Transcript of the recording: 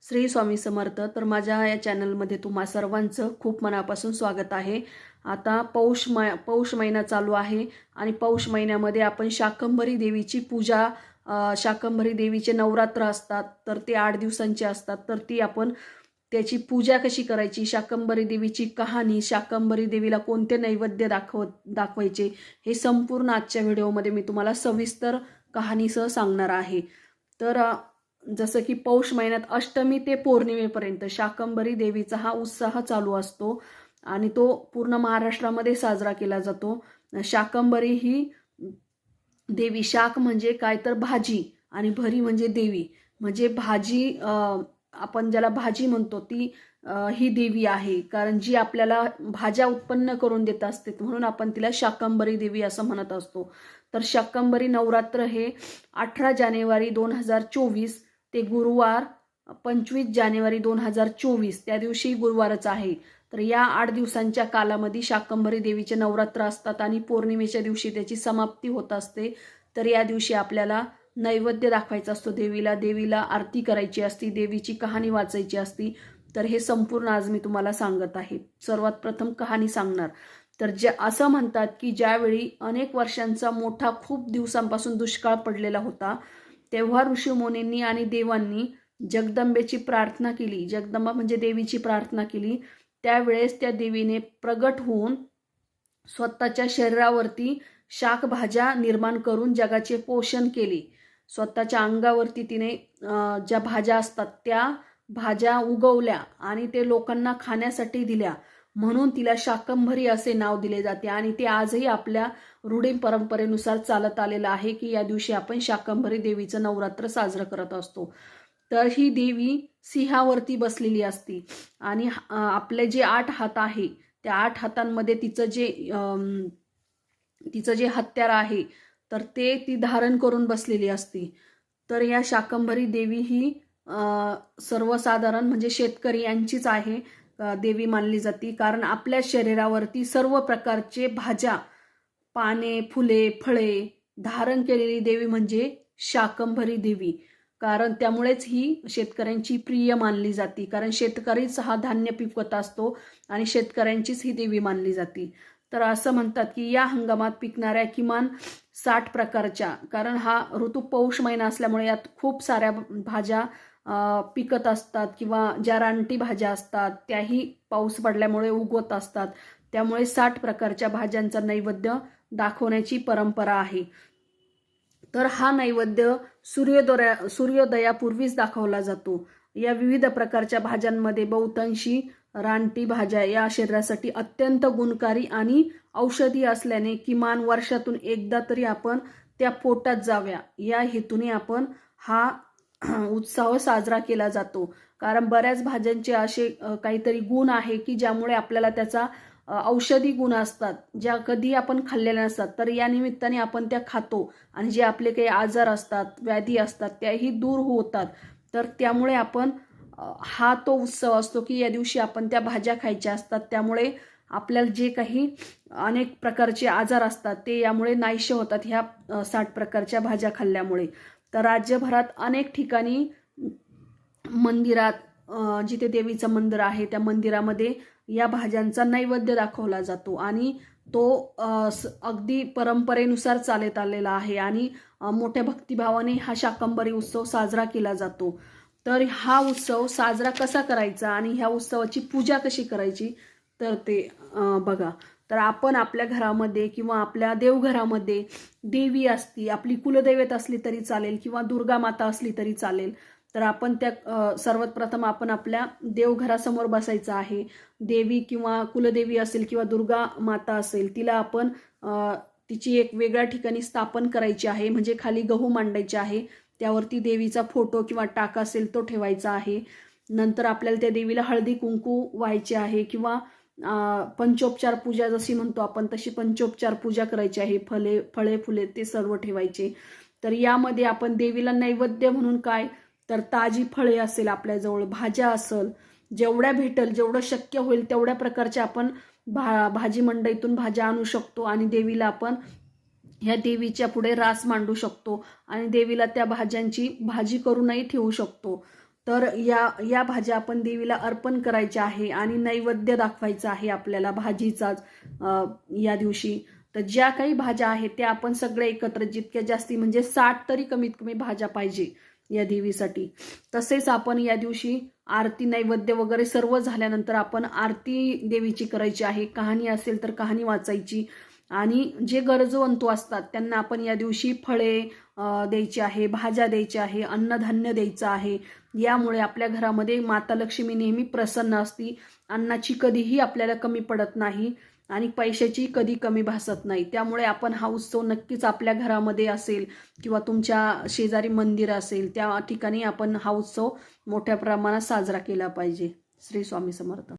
श्री स्वामी समर्थ. तर माझ्या या चॅनलमध्ये तुम्हा सर्वांचं खूप मनापासून स्वागत आहे. आता पौष महिना चालू आहे आणि पौष महिन्यामध्ये आपण शाकंभरी देवीची पूजा, शाकंभरी देवीचे नवरात्र असतात, तर ते 8 दिवसांचे असतात. तर ती आपण त्याची पूजा कशी करायची, शाकंभरी देवीची कहाणी, शाकंभरी देवीला कोणते नैवेद्य दाखवायचे, हे संपूर्ण आजच्या व्हिडिओमध्ये मी तुम्हाला सविस्तर कहाणीसह सांगणार आहे. तर जसं की पौष महिन्यात अष्टमी ते पौर्णिमेपर्यंत शाकंभरी देवीचा हा उत्साह चालू असतो आणि तो पूर्ण महाराष्ट्रामध्ये साजरा केला जातो. शाकंभरी ही देवी, शाक म्हणजे काय तर भाजी आणि भरी म्हणजे देवी, म्हणजे भाजी, आपण ज्याला भाजी म्हणतो ती ही देवी आहे, कारण जी आपल्याला भाज्या उत्पन्न करून देत असते, म्हणून आपण तिला शाकंभरी देवी असं म्हणत असतो. तर शाकंभरी नवरात्र हे 18 जानेवारी 2024 ते गुरुवार 25 जानेवारी 2024 त्या दिवशी गुरुवारच आहे. तर या 8 दिवसांच्या कालामध्ये शाकंभरी देवीचे नवरात्र असतात आणि पौर्णिमेच्या दिवशी त्याची समाप्ती होत असते. तर या दिवशी आपल्याला नैवेद्य दाखवायचा असतो देवीला, देवीला आरती करायची असती, देवीची कहाणी वाचायची असती. तर हे संपूर्ण आज मी तुम्हाला सांगत आहे. सर्वात प्रथम कहाणी सांगणार. तर असं म्हणतात की ज्यावेळी अनेक वर्षांचा मोठा, खूप दिवसांपासून दुष्काळ पडलेला होता, तेव्हा ऋषीमुनींनी आणि देवांनी जगदंबेची प्रार्थना केली. जगदंबा म्हणजे देवीची प्रार्थना केली. त्यावेळेस त्या देवीने प्रगट होऊन स्वतःच्या शरीरावरती शाकभाज्या निर्माण करून जगाचे पोषण केले. स्वतःच्या अंगावरती तिने ज्या भाज्या असतात त्या भाज्या उगवल्या आणि ते लोकांना खाण्यासाठी दिल्या, म्हणून तिला शाकंभरी असे नाव दिले जाते. आणि ते आजही आपल्या रूढी परंपरेनुसार चालत आलेलं आहे की या दिवशी आपण शाकंभरी देवीचं नवरात्र साजरं करत असतो. तर ही देवी सिंहावरती बसलेली असते आणि आपले जे 8 हात आहे त्या 8 हातांमध्ये तिचं जे हत्यार आहे तर ते ती धारण करून बसलेली असते. तर या शाकंभरी देवी ही सर्वसाधारण म्हणजे शेतकरी यांचीच आहे देवी मानली जाते, कारण आपल्या शरीरावरती सर्व प्रकारचे भाज्या, पाने, फुले, फळे धारण केलेली देवी म्हणजे शाकंभरी देवी. कारण त्यामुळेच ही शेतकऱ्यांची प्रिय मानली जाते, कारण शेतकरीच हा धान्य पिकवत असतो आणि शेतकऱ्यांचीच ही देवी मानली जाते. तर असं म्हणतात की या हंगामात पिकणाऱ्या किमान 60 प्रकारच्या, कारण हा ऋतू पौष महिना असल्यामुळे यात खूप साऱ्या भाज्या पिकत असतात किंवा ज्या रानटी भाज्या असतात त्याही पाऊस पडल्यामुळे उगवत असतात. त्यामुळे 60 प्रकारच्या भाज्यांचा नैवेद्य दाखवण्याची परंपरा आहे. तर हा नैवेद्य सूर्योदयापूर्वीच दाखवला जातो. या विविध प्रकारच्या भाज्यांमध्ये बहुतांशी रानटी भाज्या या शरीरासाठी अत्यंत गुणकारी आणि औषधी असल्याने किमान वर्षातून एकदा तरी आपण त्या पोटात जाव्या या हेतूने आपण हा उत्सव साजरा केला जातो. कारण बऱ्याच भाज्यांचे असे काहीतरी गुण आहे की ज्यामुळे आपल्याला त्याचा औषधी गुण असतात, ज्या कधी आपण खाल्लेल्या नसतात, तर या निमित्ताने आपण त्या खातो आणि जे आपले काही आजार असतात, व्याधी असतात त्याही दूर होतात. तर त्यामुळे आपण हा तो उत्सव असतो की या दिवशी आपण त्या भाज्या खायच्या असतात. त्यामुळे आपल्याला जे काही अनेक प्रकारचे आजार असतात ते यामुळे नाहीसे होतात ह्या 60 प्रकारच्या भाज्या खाल्ल्यामुळे. तर राज्यभरात अनेक ठिकाणी मंदिरात, जिथे देवीचं मंदिर आहे त्या मंदिरामध्ये या भाज्यांचा नैवेद्य दाखवला जातो आणि तो अगदी परंपरेनुसार चालत आलेला आहे आणि मोठ्या भक्तिभावाने हा शाकंभरी उत्सव साजरा केला जातो. तर हा उत्सव साजरा कसा करायचा आणि ह्या उत्सवाची पूजा कशी करायची तर ते बघा. तर आपण आपल्या घरामध्ये किंवा आपल्या देवघरामध्ये देवी असती, आपली कुलदैवत असली तरी चालेल किंवा दुर्गा माता असली तरी चालेल. तर आपण त्या सर्वात प्रथम आपण आपल्या देवघरासमोर बसायचं आहे. देवी किंवा कुलदेवी असेल किंवा दुर्गा माता असेल, तिला आपण तिची एक वेगळ्या ठिकाणी स्थापन करायची आहे. म्हणजे खाली गहू मांडायचे आहे, त्यावरती देवीचा फोटो किंवा टाका असेल तो ठेवायचा आहे. नंतर आपल्याला त्या देवीला हळदी कुंकू व्हायचे आहे किंवा पंचोपचार पूजा जशी म्हणतो आपण तशी पंचोपचार पूजा करायची आहे. फळे फुले ते सर्व ठेवायचे. तर यामध्ये आपण देवीला नैवेद्य म्हणून काय तर ताजी फळे असेल, आपल्याजवळ भाज्या असेल, जेवढ्या भेटेल जेवढं शक्य होईल तेवढ्या प्रकारच्या आपण भाजी मंडईतून भाज्या आणू शकतो आणि देवीला आपण ह्या देवीच्या पुढे रास मांडू शकतो आणि देवीला त्या भाज्यांची भाजी करूनही ठेवू शकतो. तर या भाज्या आपण देवीला अर्पण करायच्या आहे आणि नैवेद्य दाखवायचा आहे आपल्याला भाजीचाच या दिवशी. तर ज्या काही भाज्या आहेत त्या आपण सगळे एकत्र, जितक्या जास्ती म्हणजे 60 तरी कमीत कमी भाज्या पाहिजे या देवीसाठी. तसेच आपण या दिवशी आरती नैवेद्य वगैरे सर्व झाल्यानंतर आपण आरती देवीची करायची आहे. कहाणी असेल तर कहाणी वाचायची आणि जे गरजवंत असतात त्यांना आपण या दिवशी फळे द्यायची आहे, भाज्या द्यायच्या आहे, अन्नधान्य द्यायचं आहे. यामुळे आपल्या घरामध्ये माता लक्ष्मी नेहमी प्रसन्न असती. अन्नाची कधीही आपल्याला कमी पडत नाही आणि पैशाची कधी कमी भासत नाही. त्यामुळे आपण हा उत्सव नक्कीच आपल्या घरामध्ये असेल किंवा तुमच्या शेजारी मंदिर असेल त्या ठिकाणी आपण हा उत्सव मोठ्या प्रमाणात साजरा केला पाहिजे. श्री स्वामी समर्थ.